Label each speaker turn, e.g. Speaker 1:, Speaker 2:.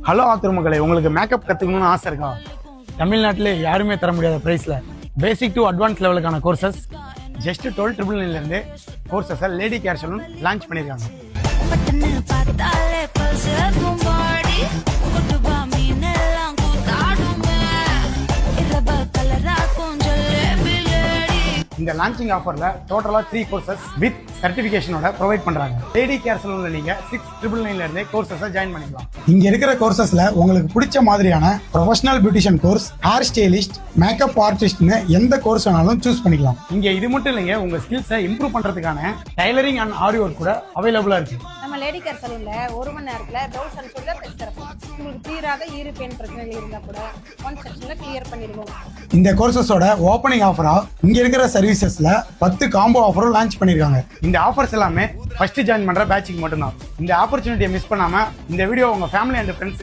Speaker 1: Hello ஆத்திரமக்களே, உங்களுக்கு makeup கற்றுக்கணும்னு ஆசை இருக்கா? தமிழ்நாட்டிலே யாருமே தர முடியாத ப்ரைஸில் பேசிக் டு அட்வான்ஸ் லெவலுக்கான கோர்சஸ் ஜஸ்ட் 12,999 கோர்சஸை லேடி கேர் சலூன் லான்ச் பண்ணியிருக்காங்க. இந்த லான்ச்சிங் ஆஃபர்ல டோட்டலா 3 கோர்சஸ் வித் சர்டிபிகேஷனோட ப்ரொவைட் பண்றாங்க. லேடி கேர் சலூன்ல நீங்க 6,999 இருந்தே கோர்சஸை ஜாயின் பண்ணிக்கலாம். இங்க இருக்கிற கோர்சஸ்ல உங்களுக்கு பிடிச்ச மாதிரியான professional beautician course, hair stylist, makeup ஆர்டிஸ்ட்னு எந்த கோர்ஸ் வேணாலும் சூஸ் பண்ணிக்கலாம். இங்க இது மட்டும் இல்லைங்க, உங்க ஸ்கில்ஸை இம்ப்ரூவ் பண்றதுக்கான டைலரிங் அண்ட் ஆரி ஒர்க் கூட அவைலபிளா இருக்கு.
Speaker 2: நம்ம லேடி கேர் சலூன்ல 1 மணி நேரத்துல ப்ளவுஸ் அண்ட் சுடிதார் தைச்சு தரப்போம். உங்களுக்கு தீராத ஈறு பெயின் பிரச்சனைகள் இருந்தா கூட ஒன் செக்ஷன்ல கிளியர் பண்ணிடுவோம்.
Speaker 1: இந்த கோர்சஸோட ஓப்பனிங் ஆஃபரா இங்க இருக்கிற சர்வீசஸ்ல 10 காம்போ ஆஃபரும் லான்ச் பண்ணிருக்காங்க. இந்த ஆஃபர்ஸ் எல்லாமே ஃபர்ஸ்ட் ஜாயின் பண்ற பேட்சுக்கு மட்டும்தான். இந்த ஆப்பர்ச்சுனிட்டியை மிஸ் பண்ணாம இந்த வீடியோ உங்க ஃபேமிலி அண்ட் ஃப்ரெண்ட்ஸ்